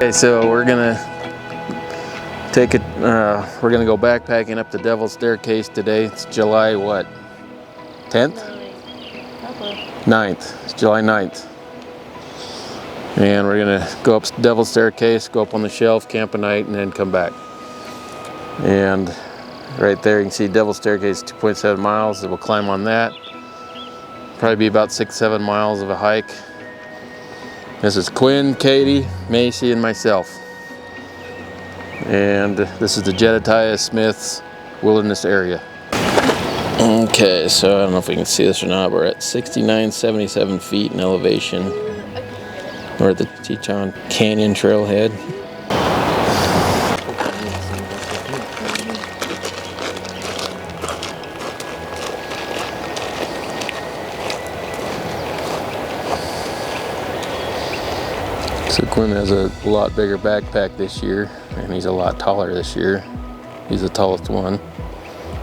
Okay, so we're gonna take it. We're gonna go backpacking up the Devil's Staircase today. It's July what? 10th? 9th. It's July 9th. And we're gonna go up Devil's Staircase, go up on the shelf, camp a night, and then come back. And right there you can see Devil's Staircase, 2.7 miles. We'll climb on that. Probably be about 6-7 miles of a hike. This is Quinn, Katie, Macy, and myself. And this is the Jedediah Smith's Wilderness Area. Okay, so I don't know if we can see this or not. We're at 6977 feet in elevation. We're at the Teton Canyon trailhead. So Quinn has a lot bigger backpack this year, and he's a lot taller this year. He's the tallest one.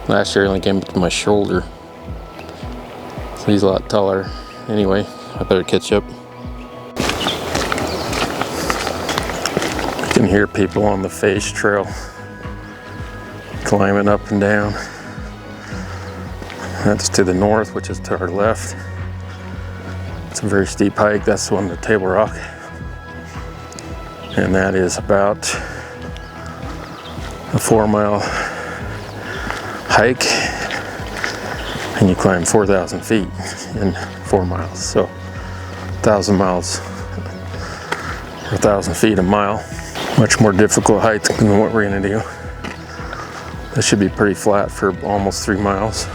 Last year he only came up to my shoulder. So he's a lot taller. Anyway, I better catch up. I can hear people on the face trail climbing up and down. That's to the north, which is to our left. It's a very steep hike. That's the one to Table Rock. And that is about a 4-mile hike, and you climb 4,000 feet in 4 miles. So 1,000 miles, or 1,000 feet a mile. Much more difficult hike than what we're gonna do. This should be pretty flat for almost 3 miles.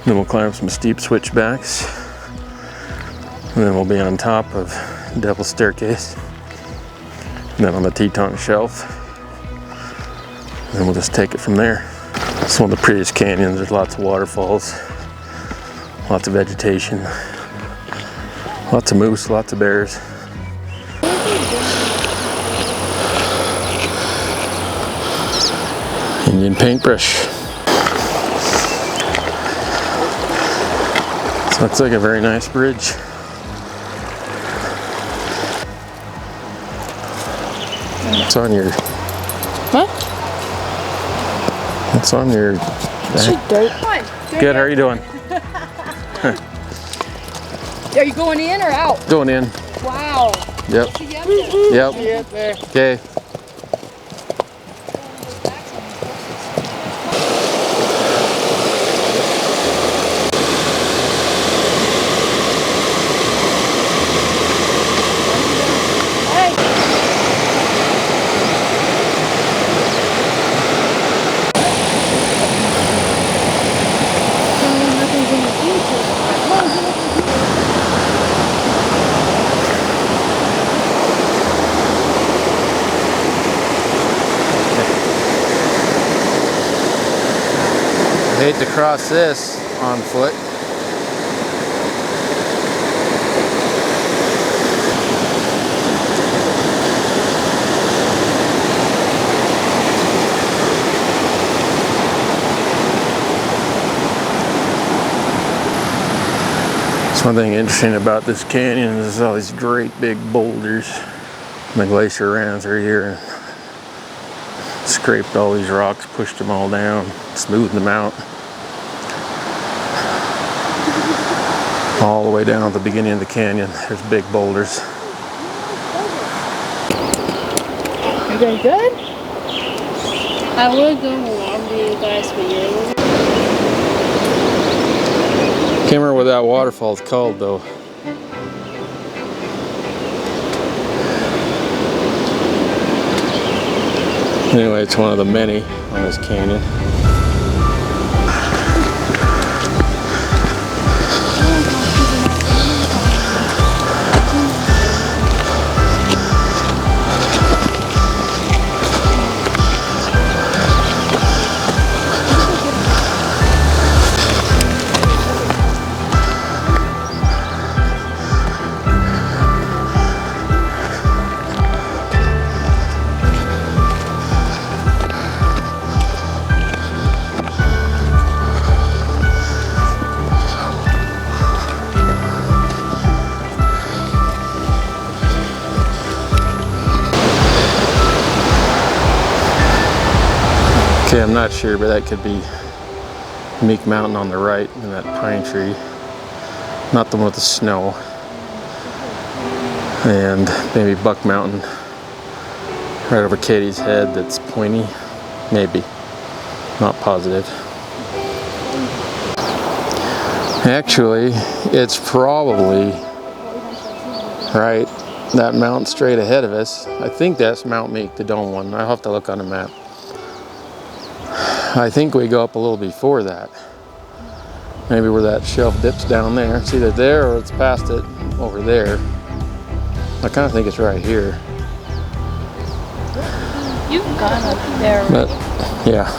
Then we'll climb some steep switchbacks, and then we'll be on top of Devil's Staircase. And then on the Teton shelf, and then we'll just take it from there. It's one of the prettiest canyons. There's lots of waterfalls, lots of vegetation, lots of moose, lots of bears. Indian paintbrush. So it's like a very nice bridge. It's on your... What? It's on your... Dirt. Good, how are you doing? Are you going in or out? Going in. Wow. Yep. Yep. Okay. I hate to cross this on foot. That's one thing interesting about this canyon is all these great big boulders. The glacier ran through here and scraped all these rocks, pushed them all down, smoothed them out. All the way down at the beginning of the canyon, there's big boulders. You doing good? I would go along with you guys, but you're... Can't remember what that waterfall's called though. Anyway, it's one of the many on this canyon. Okay, I'm not sure, but that could be Meek Mountain on the right and that pine tree. Not the one with the snow. And maybe Buck Mountain right over Katie's head that's pointy. Maybe. Not positive. Actually, it's probably right that mountain straight ahead of us. I think that's Mount Meek, the dome one. I'll have to look on the map. I think we go up a little before that. Maybe where that shelf dips down there. It's either there or it's past it over there. I kind of think it's right here. You've gone up there. But, yeah.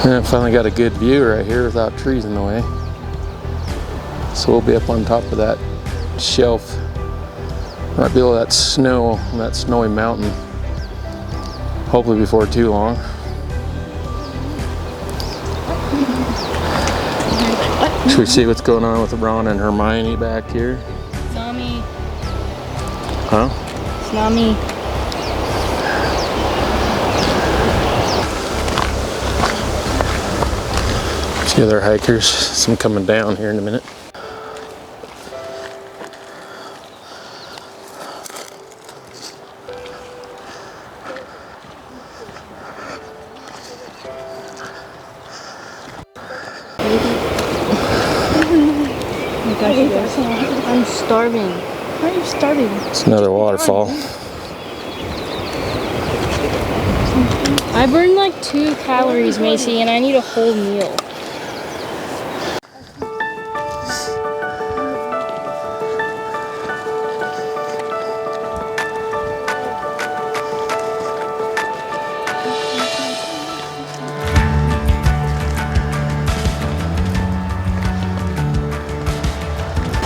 And I finally got a good view right here without trees in the way. So we'll be up on top of that shelf, right below that snow, that snowy mountain. Hopefully before too long. Should we see what's going on with Ron and Hermione back here? It's not me. Huh? It's not me. See other hikers, some coming down here in a minute. I'm starving. Why are you starving? It's another waterfall. I burned like 2 calories, Macy, and I need a whole meal.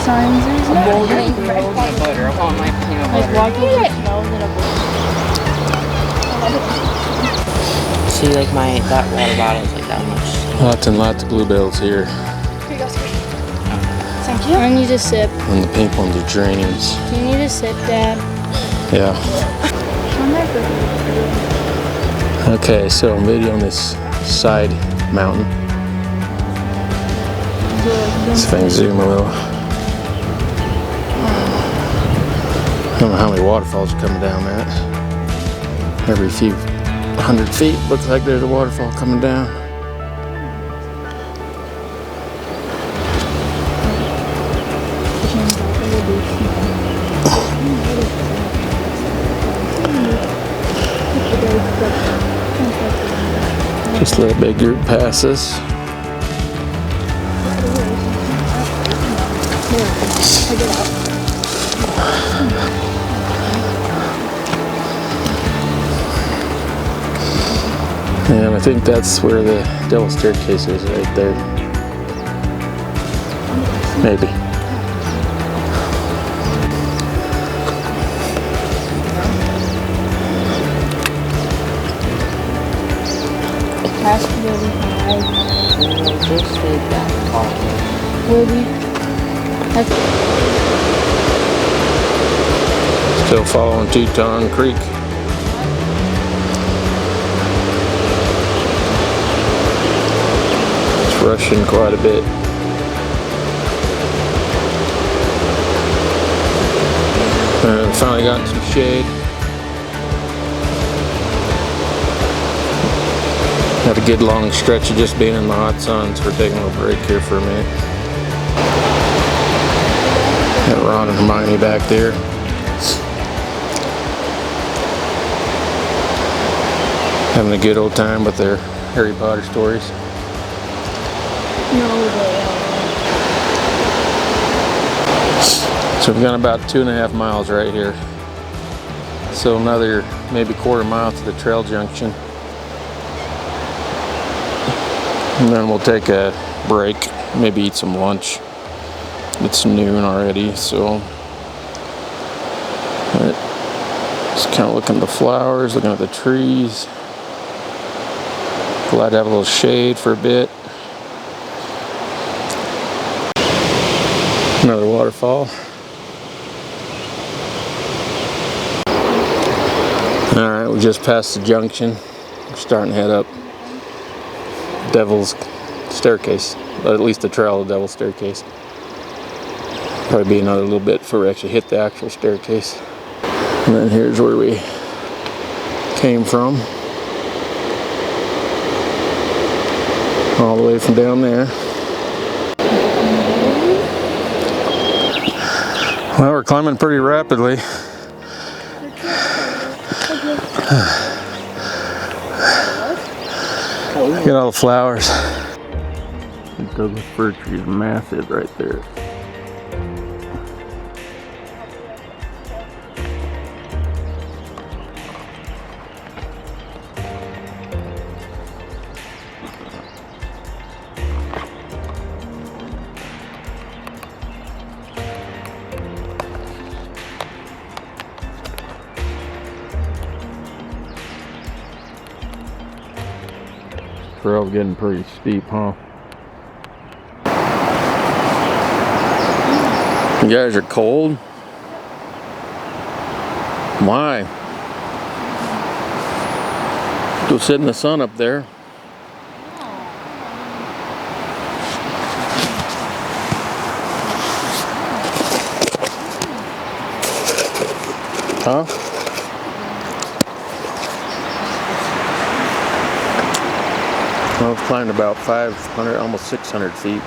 Signs there's no butter. I want my peanut Like butter. walking with smells in a book. See, like that water bottle is like that much. Lots and lots of bluebells here. Thank you. I need a sip. And the pink ones are geraniums. Do you need a sip, Dad? Yeah. Okay, so I'm video on this side mountain. This thing zoom a little. I don't know how many waterfalls are coming down that. Every few 100 feet looks like there's a waterfall coming down. Just let a big group pass us. And I think that's where the Devil's Staircase is, right there. Maybe. Has to be high. Just say that part. Will be. Still following Teton Creek. It's rushing quite a bit. And finally got some shade. Had a good long stretch of just being in the hot sun, so we're taking a little break here for a minute. Got Ron and Hermione back there. Having a good old time with their Harry Potter stories. No, they So we've gone about 2.5 miles right here. So another maybe quarter mile to the trail junction. And then we'll take a break, maybe eat some lunch. It's noon already, so just kind of looking at the flowers, looking at the trees. Glad to have a little shade for a bit. Another waterfall. Alright, we just passed the junction. starting to head up Devil's Staircase, or at least the trail of Devil's Staircase. Probably be another little bit before we actually hit the actual staircase. And then here's where we came from. All the way from down there. Well, we're climbing pretty rapidly. Look at all the flowers. The Douglas fir tree is massive right there. Trail's getting pretty steep, huh? You guys are cold? Why? Go sit in the sun up there. Huh? Well, I've climbed about 500, almost 600 feet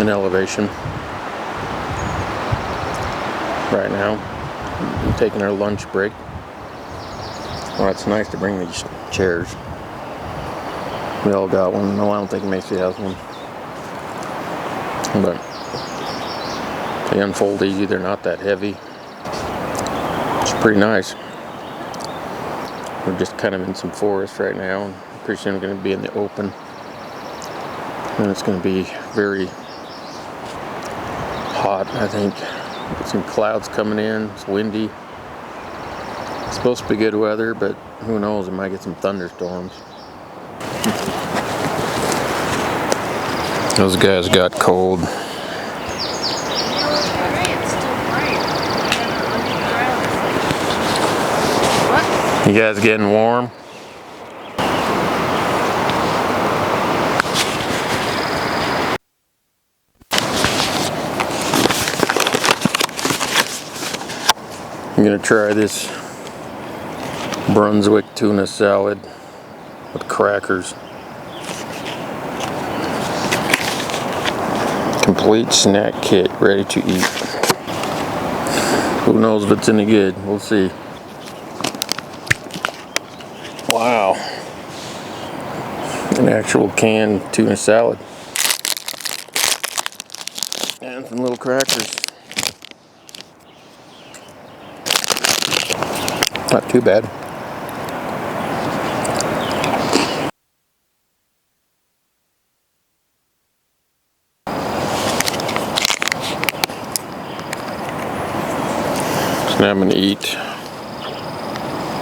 in elevation right now. We're taking our lunch break. Well, it's nice to bring these chairs. We all got one. No, I don't think Macy has one. But they unfold easy. They're not that heavy. It's pretty nice. We're just kind of in some forest right now, and pretty soon we're going to be in the open. And it's going to be very hot, I think. Got some clouds coming in, it's windy. It's supposed to be good weather, but who knows, we might get some thunderstorms. Those guys got cold. You guys getting warm? I'm gonna try this Brunswick tuna salad with crackers. Complete snack kit, ready to eat. Who knows if it's any good? We'll see. Wow. An actual canned tuna salad. And some little crackers. Not too bad. So now I'm going to eat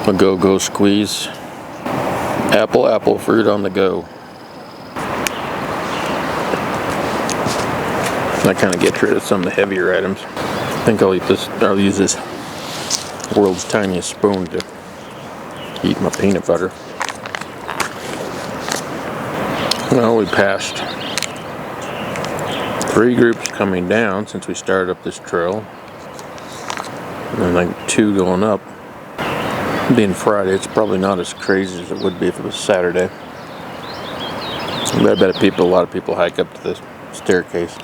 a go-go squeeze. Apple fruit on the go. That kind of gets rid of some of the heavier items. I think I'll eat this. I'll use this world's tiniest spoon to eat my peanut butter. Well, we passed 3 groups coming down since we started up this trail, and then like 2 going up. Being Friday, it's probably not as crazy as it would be if it was Saturday. But I bet a lot of people hike up to this staircase.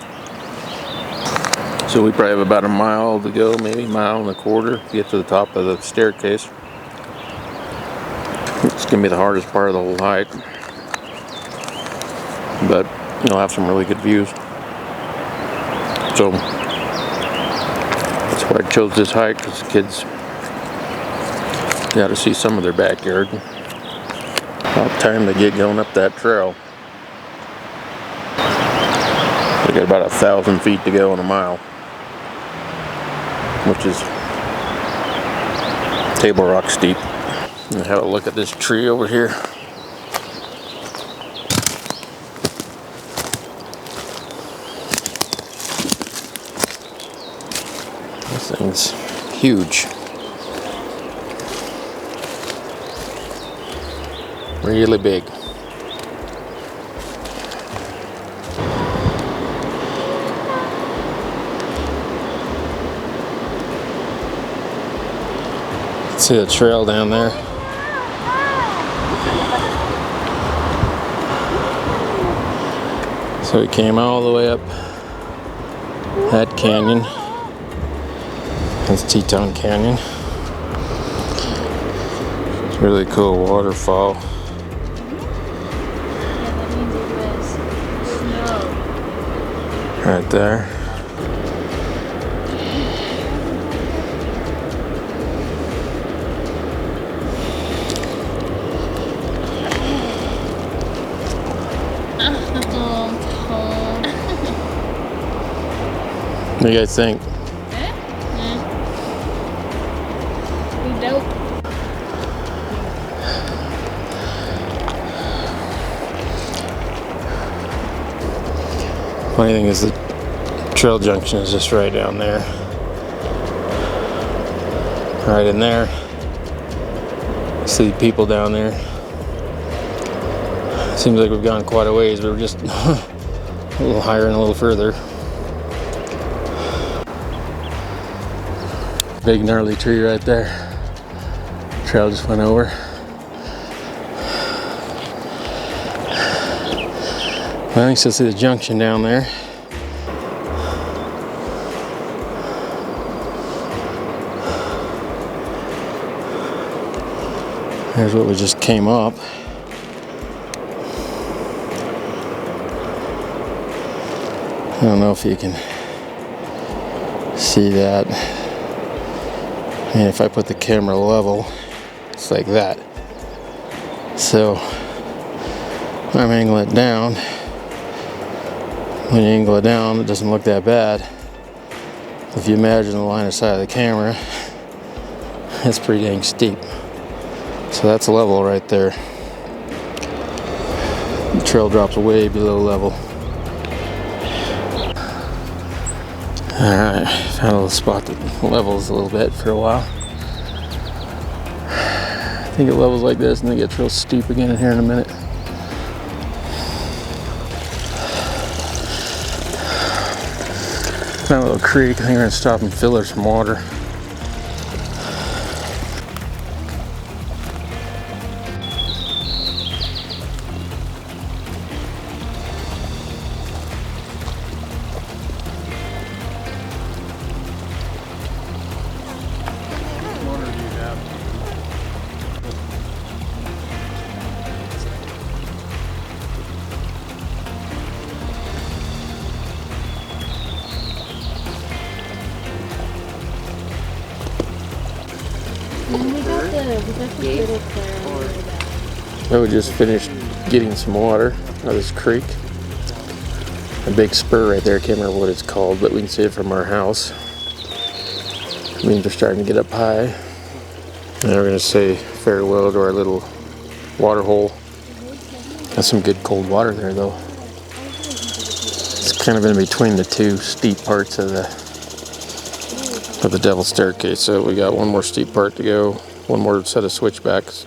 So we probably have about a mile to go, maybe a mile and a quarter to get to the top of the staircase. It's gonna be the hardest part of the whole hike, but you'll have some really good views. So that's why I chose this hike, because the kids got to see some of their backyard. About time they get going up that trail. They got about 1,000 feet to go in a mile, which is Table Rock steep. And have a look at this tree over here. This thing's huge. Really big. See the trail down there. So we came all the way up that canyon. That's Teton Canyon. It's a really cool waterfall. Right there. What do you guys think? Pretty dope. Funny thing is the trail junction is just right down there. Right in there. See people down there. Seems like we've gone quite a ways, but we're just a little higher and a little further. Big gnarly tree right there. Trail just went over. I think you'll see the junction down there. Here's what we just came up. I don't know if you can see that. And if I put the camera level, it's like that. So I'm angling it down. When you angle it down, it doesn't look that bad. If you imagine the line of sight of the camera, it's pretty dang steep. So that's level right there. The trail drops way below level. Alright, found a little spot that levels a little bit for a while. I think it levels like this and then it gets real steep again in here in a minute. Found a little creek. I think we're going to stop and fill her some water. We just finished getting some water out of this creek. A big spur right there, I can't remember what it's called, but we can see it from our house. It means we're starting to get up high. Now we're going to say farewell to our little water hole. Got some good cold water there though. It's kind of in between the two steep parts of the Devil's Staircase, so we got one more steep part to go, one more set of switchbacks.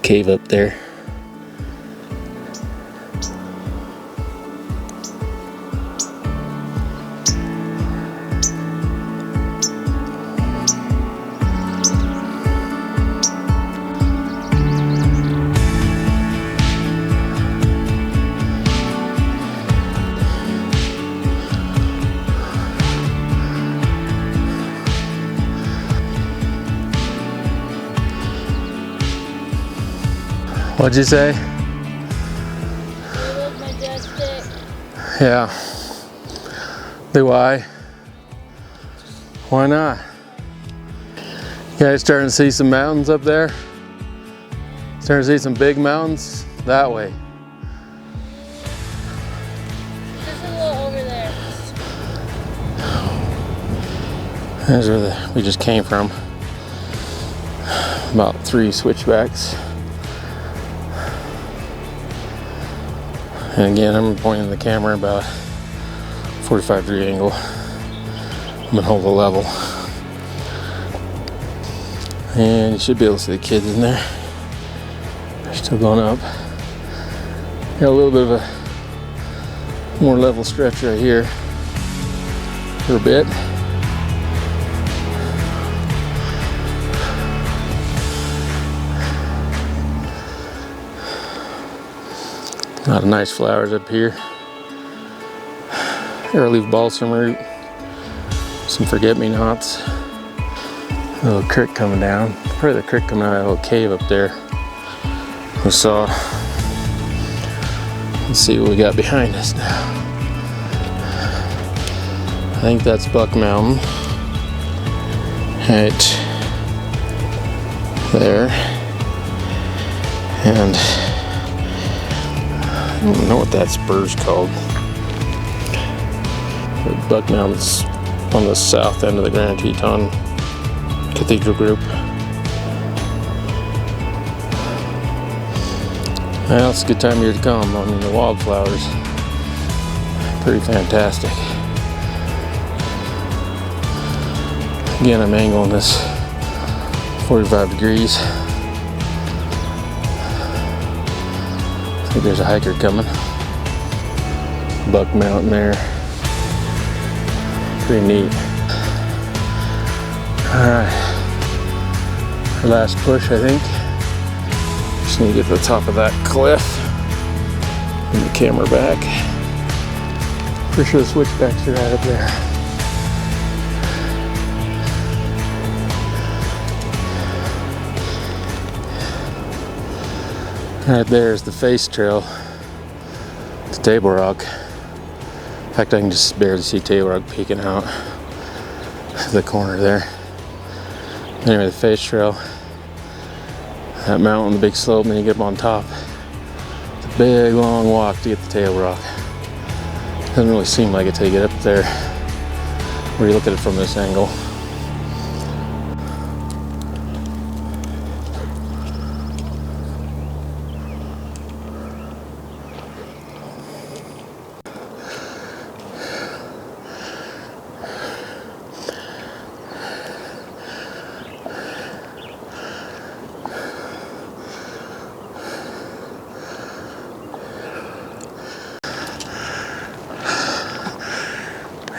Cave up there. What'd you say? They look majestic. Yeah. Do I? Why not? You guys starting to see some mountains up there? Starting to see some big mountains? That way. Just a little over there. There's where we just came from. About 3 switchbacks. And again, I'm pointing the camera about 45-degree angle. I'm gonna hold the level. And you should be able to see the kids in there. They're still going up. Got a little bit of a more level stretch right here for a bit. A lot of nice flowers up here. Arrowleaf balsam root. Some forget-me-nots. A little creek coming down. Probably the creek coming out of that little cave up there. We saw. Let's see what we got behind us now. I think that's Buck Mountain. Right there. And I don't know what that spur's called. But Buck Mountain's on the south end of the Grand Teton Cathedral Group. Well, it's a good time of year to come. I mean, the wildflowers, pretty fantastic. Again, I'm angling this 45 degrees. I think there's a hiker coming. Buck Mountain there. Pretty neat. Alright. Our last push, I think. Just need to get to the top of that cliff. Bring the camera back. Pretty sure the switchbacks are right up there. Right there's the face trail to Table Rock. In fact, I can just barely see Table Rock peeking out of the corner there. Anyway, the face trail, that mountain, the big slope, and then you get up on top. It's a big long walk to get to Table Rock. Doesn't really seem like it till you get up there where you look at it from this angle.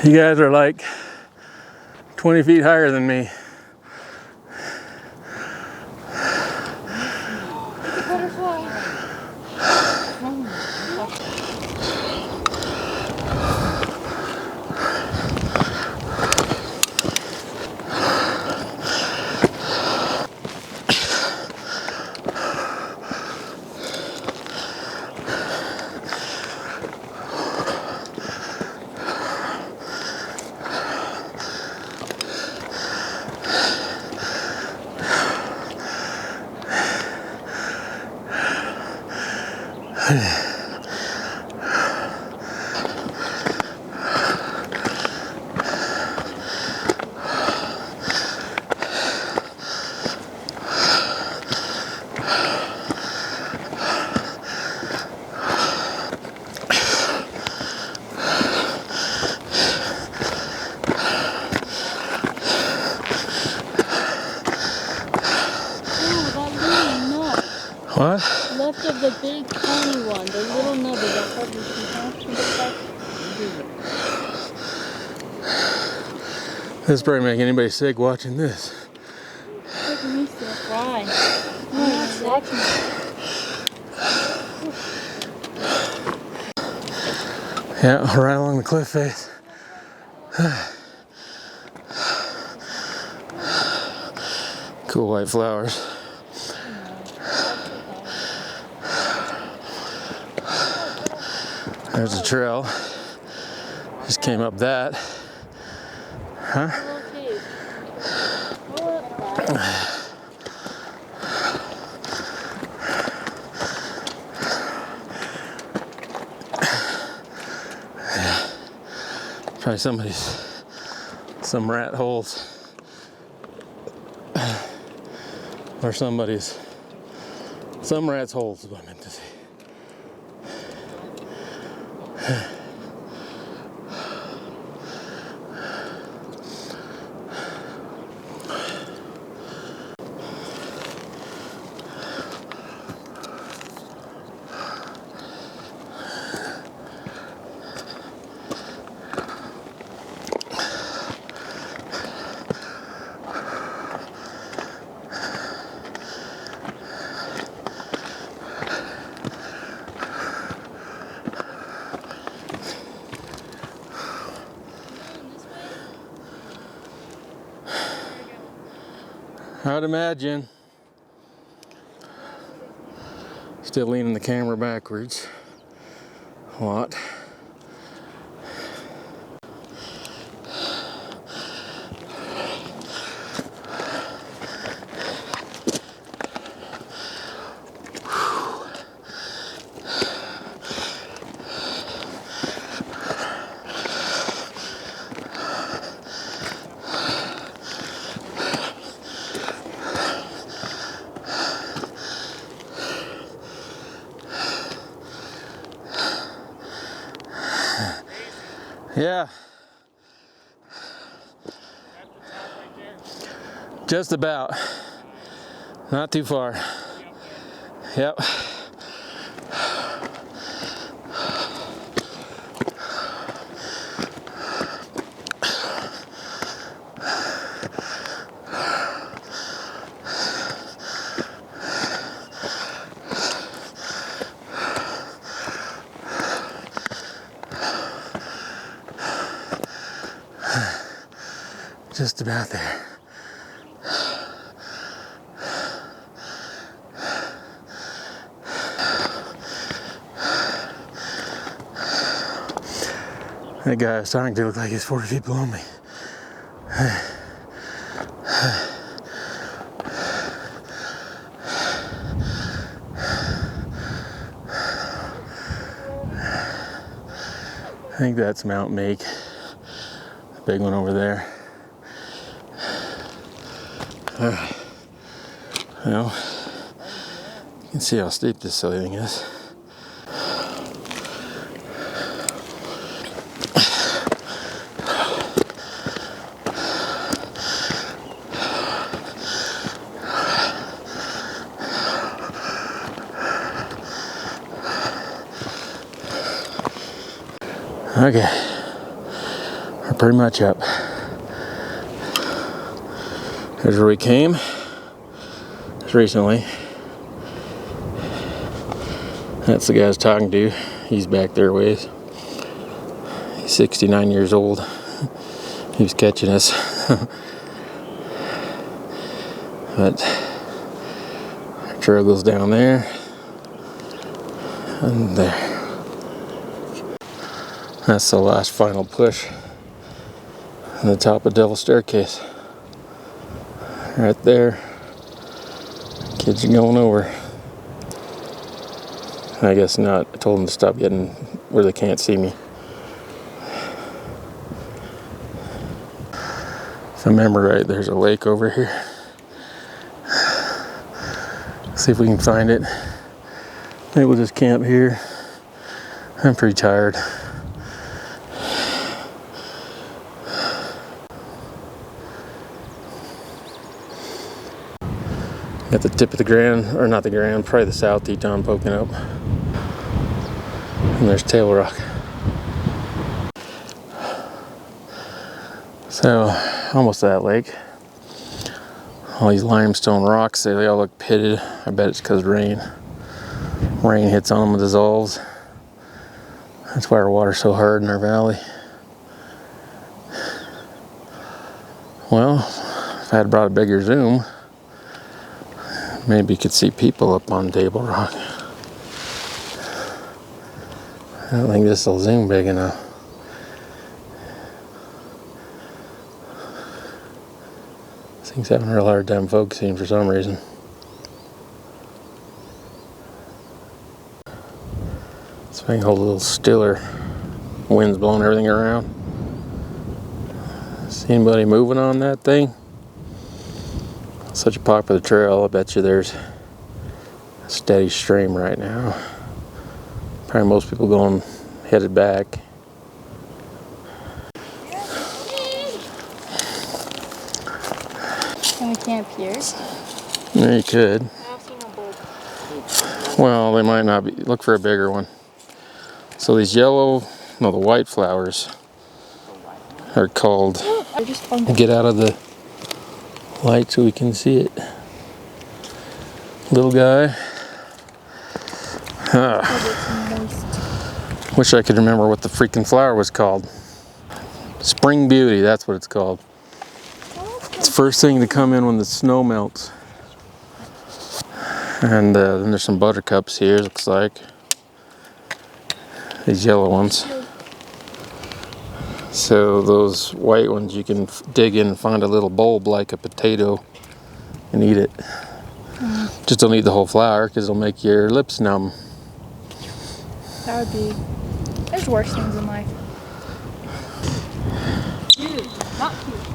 You guys are like 20 feet higher than me. What? Left of the big tiny one, the little nub is that probably This probably make anybody sick watching this. Look at me still fly. I'm not watching it. Yeah, right along the cliff face. Cool white flowers. There's a trail. Just came up that. Huh? Probably some rat holes. Or some rat's holes is what I meant to say. I'd imagine. Still leaning the camera backwards a lot. Yeah. Just about. Not too far. Yep. Just about there. That guy I was talking to looked like he's 40 feet below me. I think that's Mount Make, the big one over there. Well, you can see how steep this silly thing is. Okay, we're pretty much up. Here's where we came just recently. That's the guy I was talking to. He's back there ways. He's 69 years old. He was catching us. But our trail goes down there and there. That's the last final push on the top of Devil Staircase. Right there. Kids are going over. I guess not. I told them to stop getting where they can't see me. If I remember right, there's a lake over here. See if we can find it. Maybe we'll just camp here. I'm pretty tired. Got the tip of the Grand, or not the Grand, probably the South Teton poking up. And there's Table Rock. So, almost to that lake. All these limestone rocks, they all look pitted. I bet it's because rain. Rain hits on them and dissolves. That's why our water's so hard in our valley. Well, if I had brought a bigger zoom, maybe you could see people up on Table Rock. I don't think this will zoom big enough. This thing's having a real hard time focusing for some reason. So I can hold a little stiller. Wind's blowing everything around. See anybody moving on that thing? Such a popular trail, I bet you there's a steady stream right now. Probably most people going headed back. Can we camp here? Yeah, you could. I don't see no bulb. Well, they might not be. Look for a bigger one. So these yellow, no, the white flowers are called. I just found Get out of the light so we can see it. Little guy. Wish I could remember what the freaking flower was called. Spring Beauty, that's what it's called. It's the first thing to come in when the snow melts. And then there's some buttercups here, looks like. These yellow ones. So those white ones you can dig in and find a little bulb like a potato and eat it. Just don't eat the whole flower because it'll make your lips numb. That would be. There's worse things in life.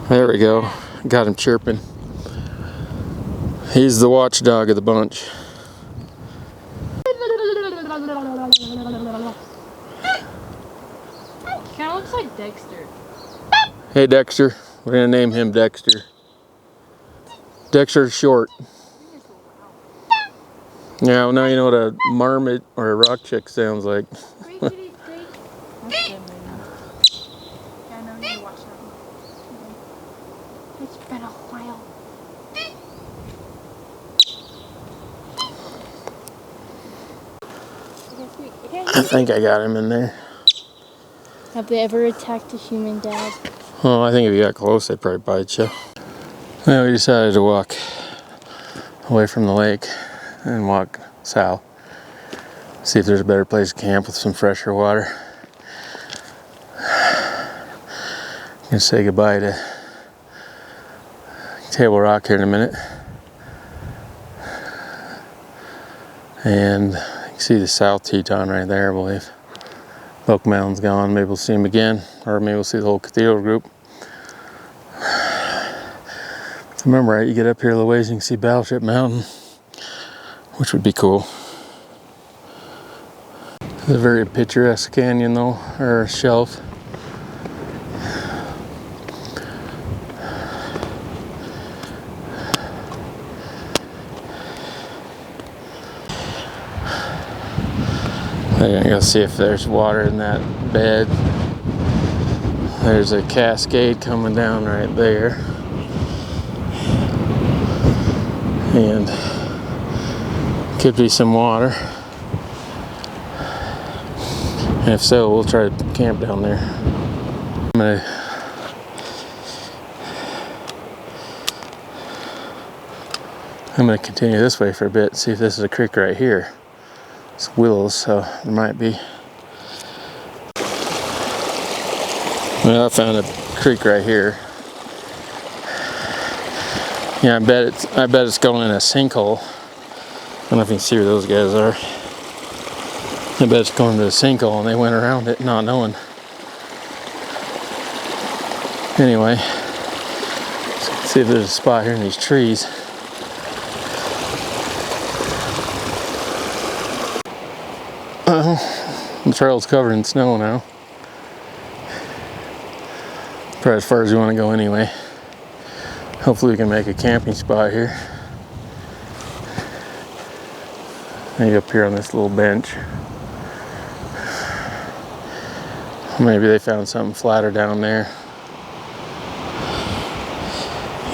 There we go. Got him chirping. He's the watchdog of the bunch. Kind of looks like Dexter. Hey Dexter, we're gonna name him Dexter. Dexter's short. Yeah, well, now you know what a marmot or a rock chick sounds like. It's been a while. I think I got him in there. Have they ever attacked a human, Dad? Oh, I think if you got close, they'd probably bite you. Well, we decided to walk away from the lake and walk south. See if there's a better place to camp with some fresher water. I'm gonna say goodbye to Table Rock here in a minute. And you can see the South Teton right there, I believe. Oak Mountain's gone. Maybe we'll see him again, or maybe we'll see the whole cathedral group. If I remember right, you get up here a little ways, you can see Battleship Mountain, which would be cool. It's a very picturesque canyon, though, or shelf. I'm gonna see if there's water in that bed. There's a cascade coming down right there. And could be some water. And if so, we'll try to camp down there. I'm gonna continue this way for a bit, see if this is a creek right here. It's willows, so there might be. Well, I found a creek right here. Yeah, I bet it's going in a sinkhole. I don't know if you can see where those guys are. I bet it's going to a sinkhole and they went around it not knowing. Anyway, let's see if there's a spot here in these trees. The trail's covered in snow now. Probably as far as we want to go anyway. Hopefully we can make a camping spot here. Maybe up here on this little bench. Maybe they found something flatter down there.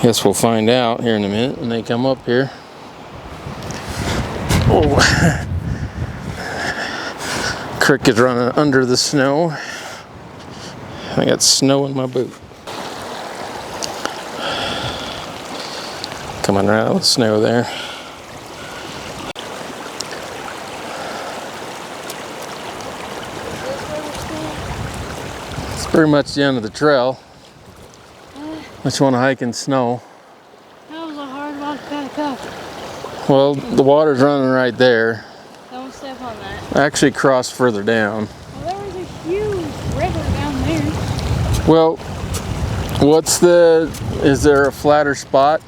Guess we'll find out here in a minute when they come up here. Oh. Creek is running under the snow. I got snow in my boot. Coming right out of the snow there. It's pretty much the end of the trail. Unless you want to hike in snow. That was a hard walk back up. Well, the water's running right there. Don't step on that. I actually crossed further down. Well, there was a huge river down there. Well, is there a flatter spot?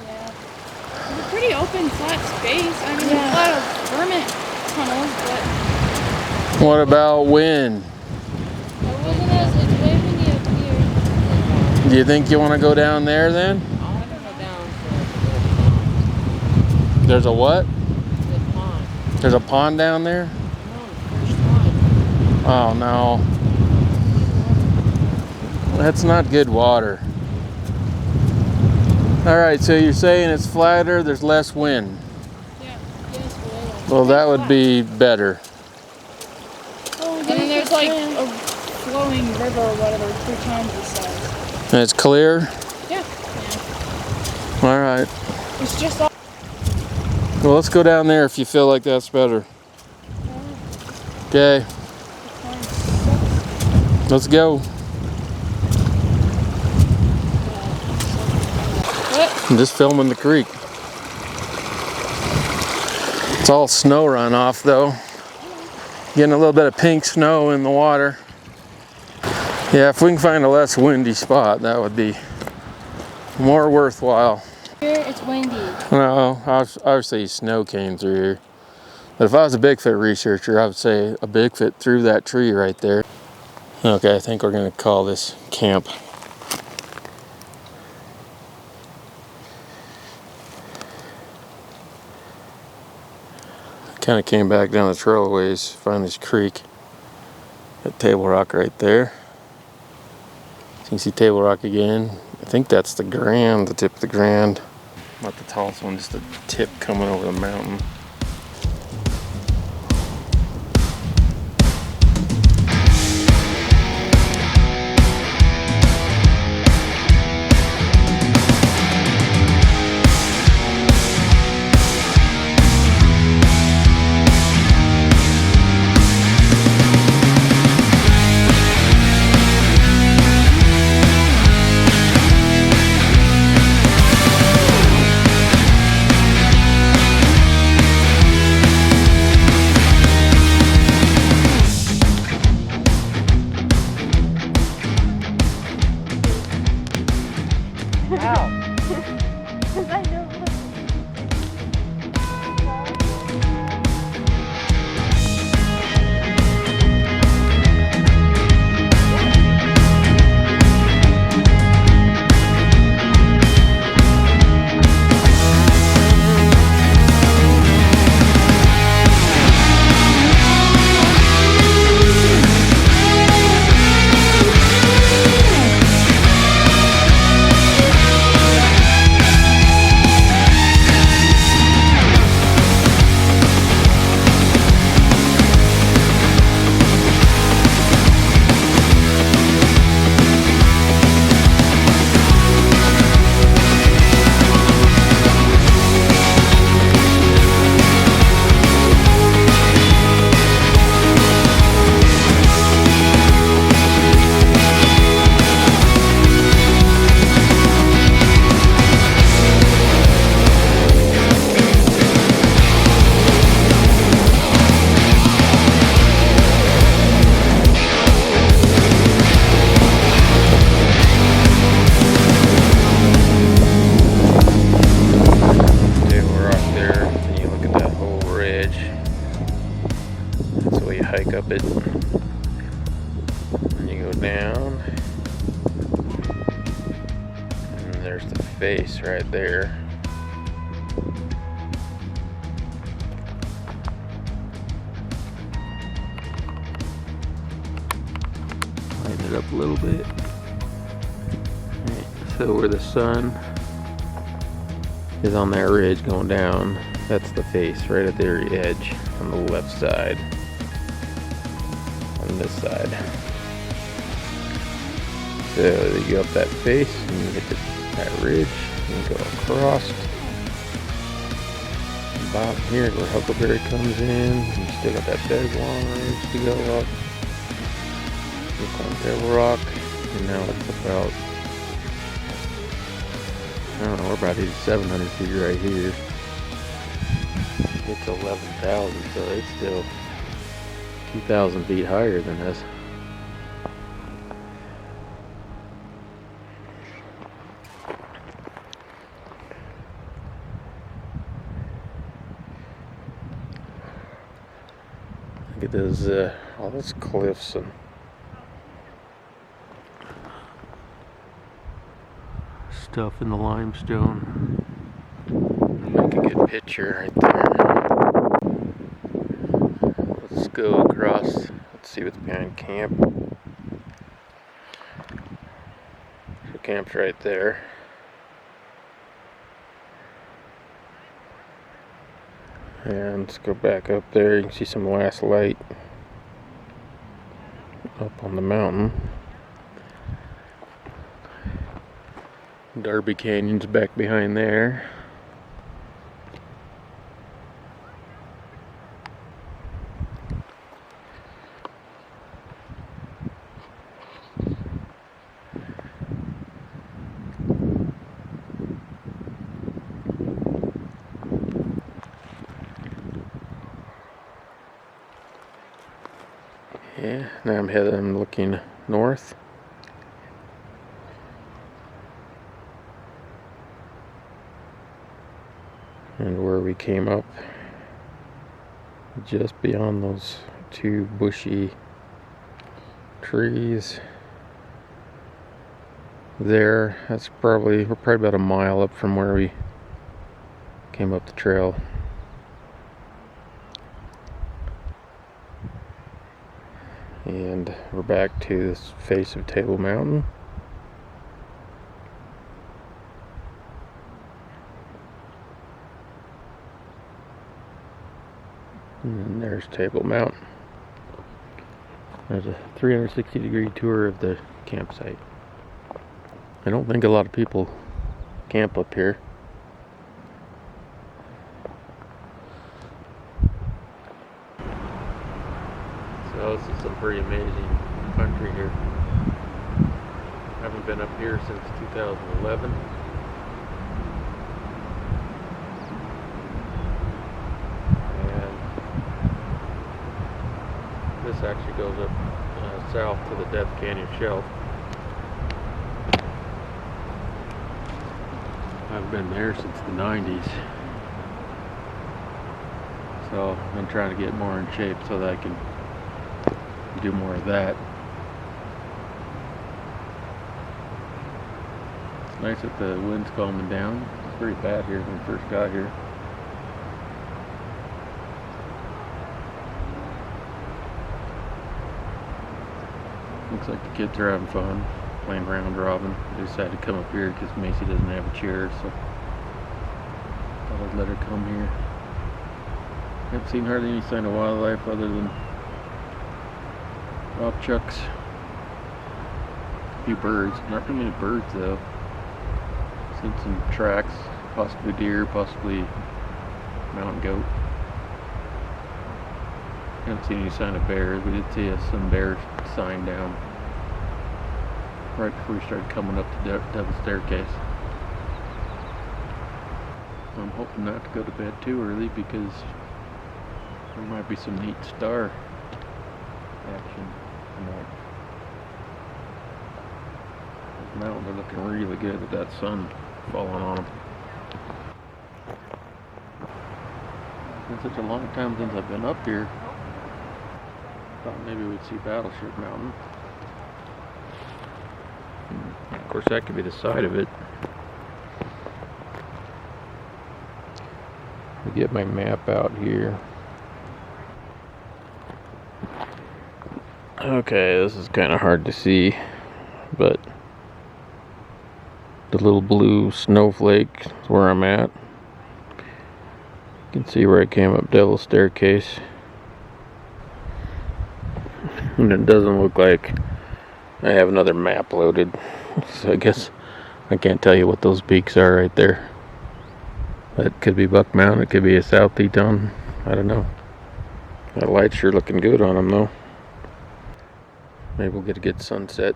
Yeah. It's a pretty open, flat space. I mean, there's a lot of permit tunnels, but What about wind? It wasn't as, it's way windy up here. Do you think you want to go down there then? I want to go down to There's a what? the pond. There's a pond down there? No, the first one. Oh no. That's not good water. Alright, so you're saying it's flatter, there's less wind. Yeah, yes, way less. Well, that would be better. Oh, And then there's like a flowing river or whatever 3 times the size. And it's clear? Yeah. Alright. It's just all. Well, let's go down there if you feel like that's better. Okay, let's go. I'm just filming the creek. It's all snow runoff though. Getting a little bit of pink snow in the water. Yeah, if we can find a less windy spot, that would be more worthwhile. Here it's windy. No, obviously snow came through here. But if I was a Bigfoot researcher, I would say a Bigfoot through that tree right there. Okay, I think we're gonna call this camp. Kind of came back down the trail a ways, find this creek. That Table Rock right there. So you can see Table Rock again. I think that's the Grand, the tip of the Grand. Not the tallest one, just the tip coming over the mountain. Hike up it, and you go down, and there's the face right there. Lighten it up a little bit. Right, so where the sun is on that ridge going down, that's the face right at the very edge on the left side. On this side. So you go up that face and you hit that ridge and go across. About here where Huckleberry comes in. You still got that big long ridge to go up. Look on Table Rock. And now it's about, I don't know, we're about 8,700 feet right here. It's 11,000, so it's still 2,000 feet higher than us. I Look at those, all those cliffs and stuff in the limestone. Make a good picture right there. Let's go across. Let's see what's behind camp. So camp's right there. And let's go back up there. You can see some last light up on the mountain. Darby Canyon's back behind there. Yeah, now I'm looking north. And where we came up, just beyond those two bushy trees there, we're probably about a mile up from where we came up the trail. And we're back to this face of Table Mountain. And there's Table Mountain. There's a 360-degree tour of the campsite. I don't think a lot of people camp up here. So this is some pretty amazing country here. I haven't been up here since 2011. And this actually goes up south to the Death Canyon Shelf. I've been there since the 90s. So I've been trying to get more in shape so that I can do more of that. It's nice that the wind's calming down. It's pretty bad here when we first got here. Looks like the kids are having fun playing round robin. They decided to come up here because Macy doesn't have a chair, so thought I'd let her come here. Haven't seen hardly any sign of wildlife other than rock chucks. A few birds. Not too many birds though. Seen some tracks, possibly deer, possibly mountain goat. Haven't seen any sign of bears. We did see some bear sign down right before we started coming up the Devil's Staircase. I'm hoping not to go to bed too early because there might be some neat star action tonight. Those mountains are looking really good with that sun falling on them. It's been such a long time since I've been up here. Thought maybe we'd see Battleship Mountain. Of course, that could be the side of it. Let me get my map out here. Okay, this is kind of hard to see, but the little blue snowflake is where I'm at. You can see where I came up Devil's Staircase. And it doesn't look like I have another map loaded, so I guess I can't tell you what those peaks are right there. That could be Buck Mountain, it could be a South Teton, I don't know. That light's sure looking good on them though. Maybe we'll get a good sunset.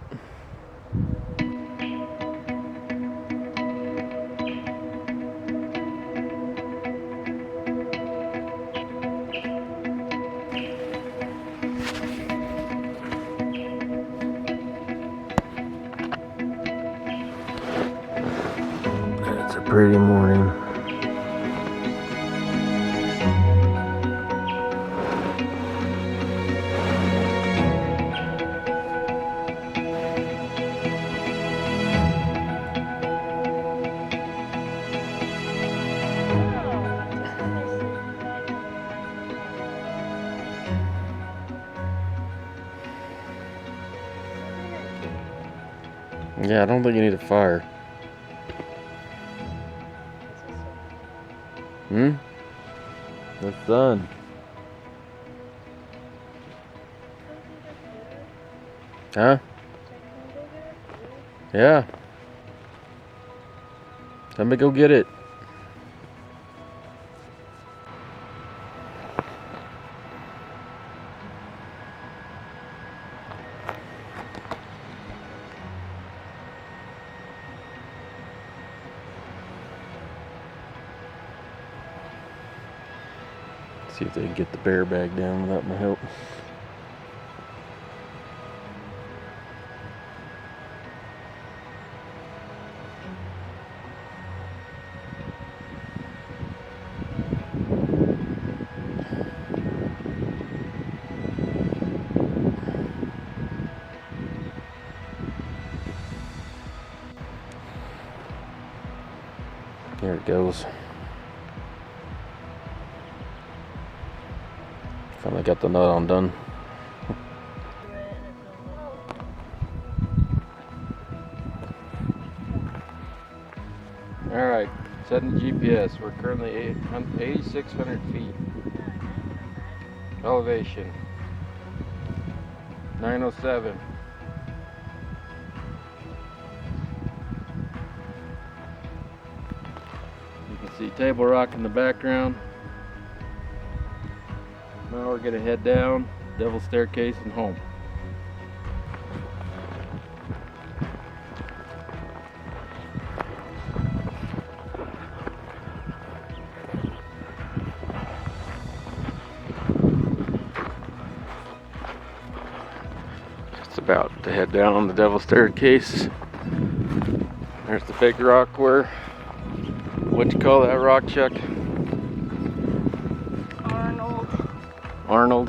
It's a pretty morning. Yeah, I don't think you need a fire. Hmm? The sun. Huh? Yeah. Let me go get it. See if they can get the bear bag down without my help. There it goes. Finally got the nut undone. Alright, setting the GPS. We're currently 8,600 feet. Elevation 907. You can see Table Rock in the background. Now we're gonna head down, Devil's Staircase, and home. Just about to head down the Devil's Staircase. There's the big rock where, what you call that rock, Chuck? Arnold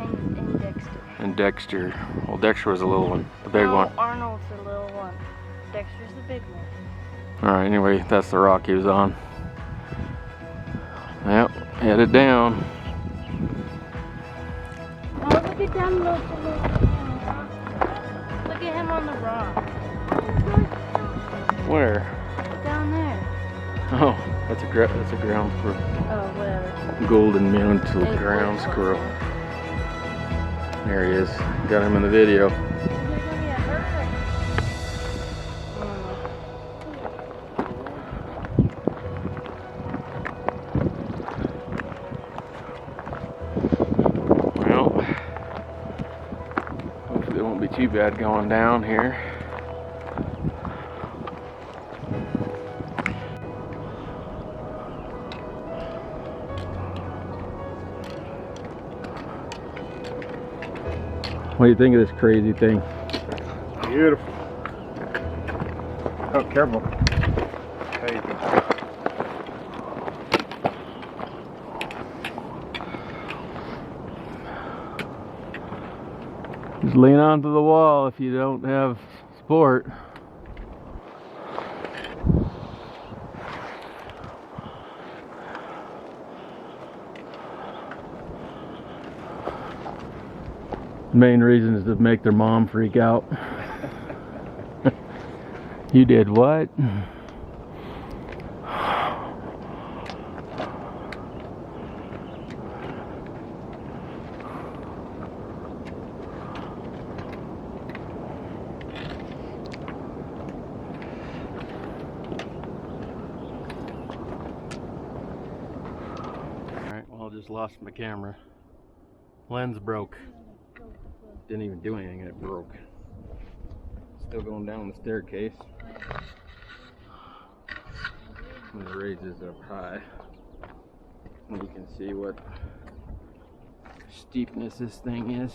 And Dexter. and Dexter. Well, Dexter was a little one, the big one. Arnold's the little one. Dexter's the big one. Alright, anyway, that's the rock he was on. Yep, headed down. Oh, look at them little. Look at him on the rock. Where? Down there. Oh, that's a ground squirrel. Oh, whatever. Golden mantle ground squirrel. There he is. Got him in the video. Well, hopefully it won't be too bad going down here. What do you think of this crazy thing? Beautiful. Oh, careful. There you go. Just lean onto the wall if you don't have sport. Main reason is to make their mom freak out. You did what? Alright, well, I just lost my camera. Lens broke. Didn't even do anything and it broke. Still going down the staircase. When it raises up high, and you can see what steepness this thing is.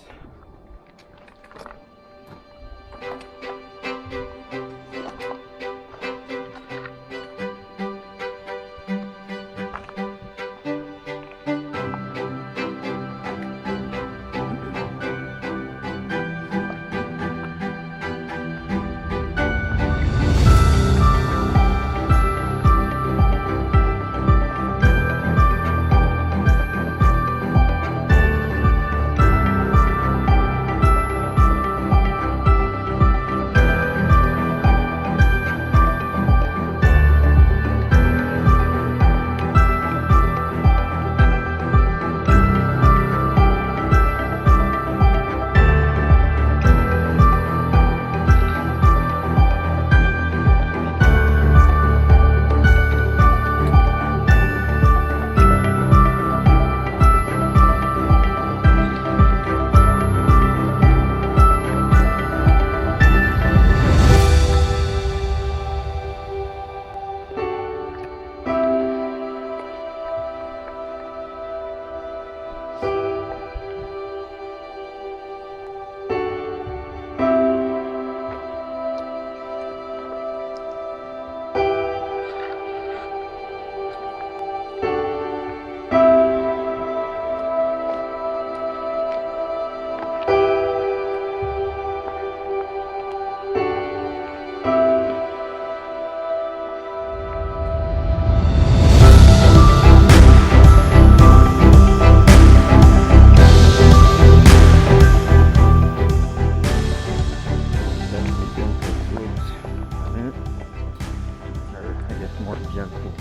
get more gentle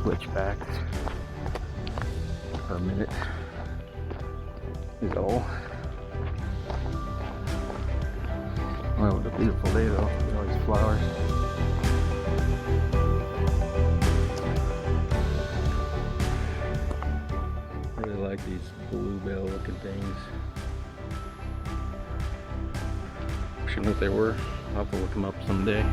switchbacks per minute is all. Well, what a beautiful day though, with all these flowers. I really like these bluebell looking things. Wish I knew what they were. I'll have to look them up someday.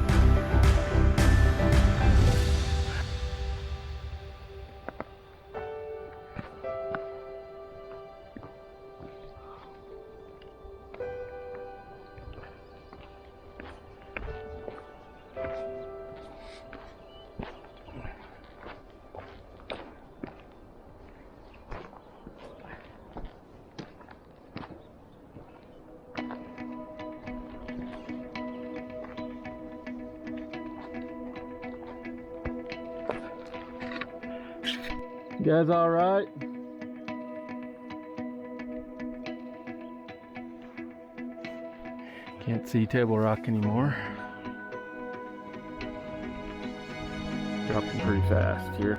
You guys all right? Can't see Table Rock anymore. Dropping pretty fast here.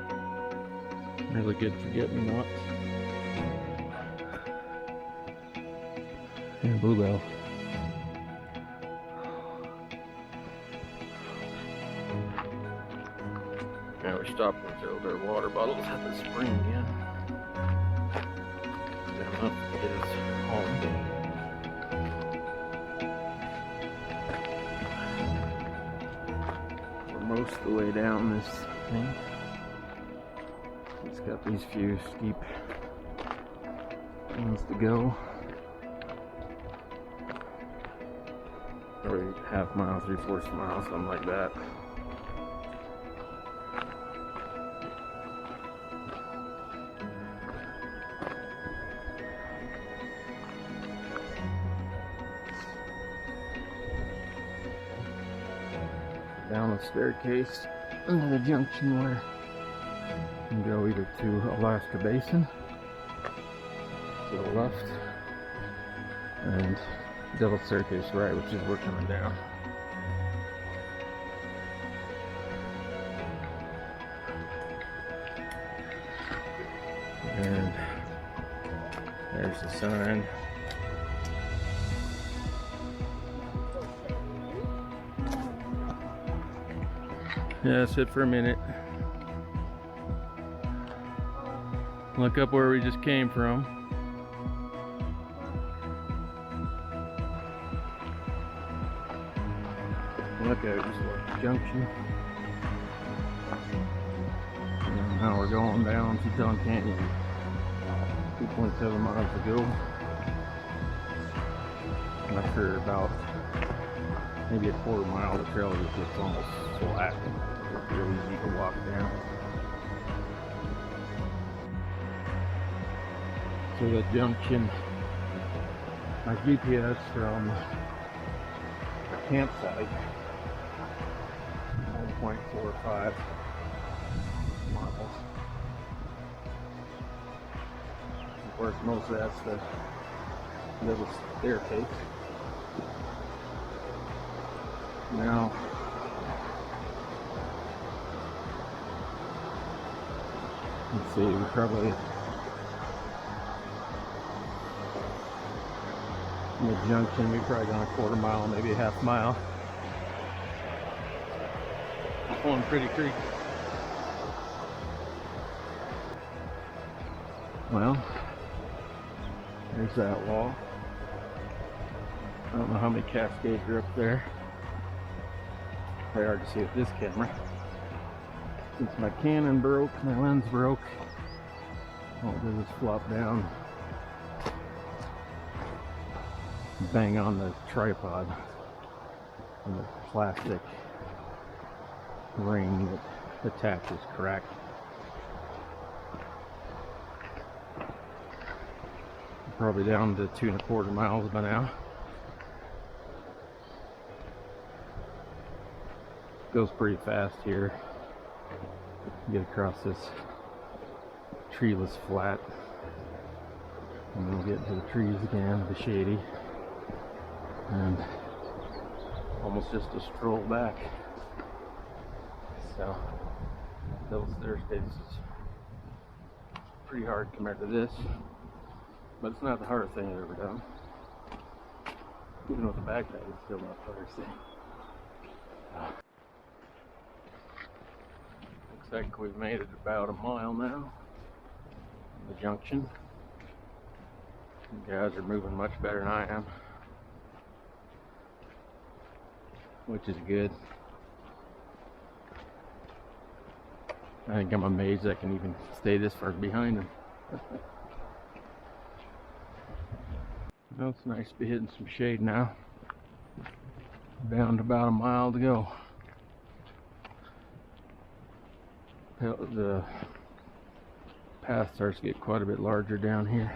Really good forget-me-nots. And bluebell. Yeah, we stopped and filled our water bottles at the spring again. Down up to get us home. We're most of the way down this thing. It's got these few steep things to go. Or half mile, 3/4 mile, something like that. Down the staircase into the junction where you can go either to Alaska Basin to the left and double staircase right, which is we're coming down. And there's the sign. Yeah, sit for a minute. Look up where we just came from. Look at this junction. And now we're going down Teton Canyon. 2.7 miles to go. After about maybe a 1/4 mile, the trail is just almost flat. It's real easy to walk down. So the junction, my GPS from the campsite, 1.45 miles. Of course, most of that's the little staircase. Now, let's see, we probably in the junction, we probably gone a 1/4 mile, maybe a 1/2 mile. Going pretty creek. Well, there's that wall. I don't know how many cascades are up there. Very hard to see with this camera. Since my Canon broke, my lens broke, all it does is flop down, bang on the tripod, and the plastic ring that attaches cracked. Probably down to 2.25 miles by now. Goes pretty fast here. Get across this treeless flat, and then we'll get into the trees again, the shady, and almost just a stroll back. So those Thursdays is pretty hard compared to this, but it's not the hardest thing I've ever done. Even with the backpack, it's still not the hardest thing. Looks like we've made it about a mile now. The junction. You guys are moving much better than I am, which is good. I think I'm amazed I can even stay this far behind them. Well, it's nice to be hitting some shade now. Down to about a mile to go. The path starts to get quite a bit larger down here.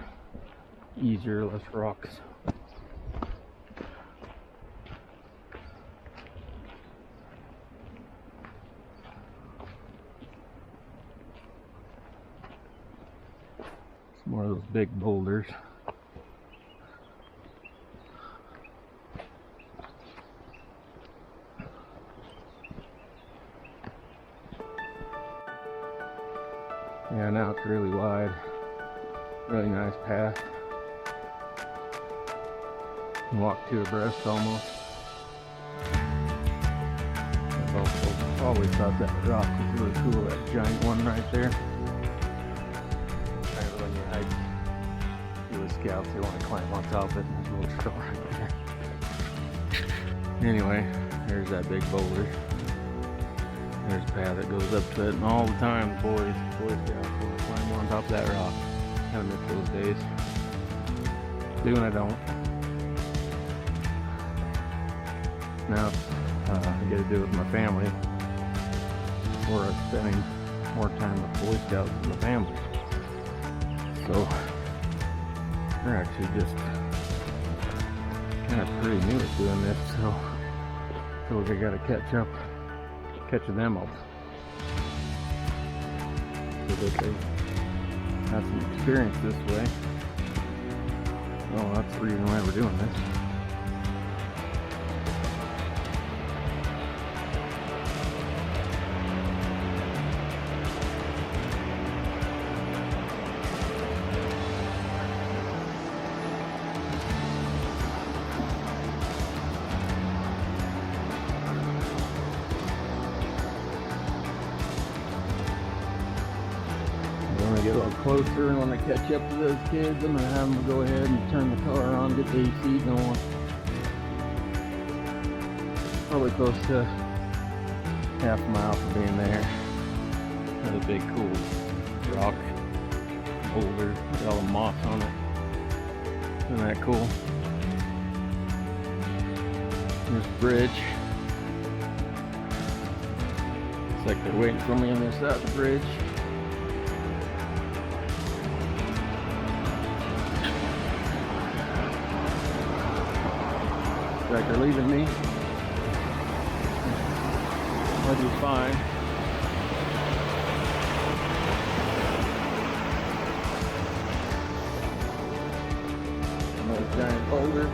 Easier, less rocks. Some more of those big boulders. Yeah, now it's really wide. Really nice path. You can walk two abreast almost. I've always thought that rock was really cool, that giant one right there. Kind of when you hike with scouts, they want to climb on top of it, and there's a little trail right there. Anyway, there's that big boulder. There's a path that goes up to it, and all the time the Boy Scouts want to climb on top of that rock. Kind of miss those days. Do when I don't. Now I get to do it with my family, or I'm spending more time with Boy Scouts than the family. So they're actually just kind of pretty new at doing this, so I feel like I gotta catching them up so that they have some experience this way. Well, that's the reason why we're doing this. Get a little closer, and when I catch up to those kids, I'm gonna have them go ahead and turn the car on, get the AC going. Probably close to half a mile from being there. Another big cool rock boulder with all the moss on it. Isn't that cool? There's a bridge. Looks like they're waiting for me on this side of the bridge. Like they're leaving me. That'll be fine. Another giant boulder.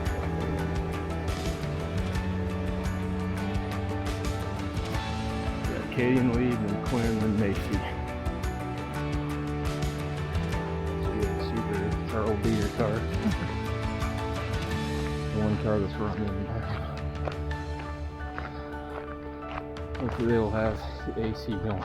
Got Katie and Lee and Quinn and Macy. Super Carl Beater car. One car that's running in there. Hopefully they'll have the AC going.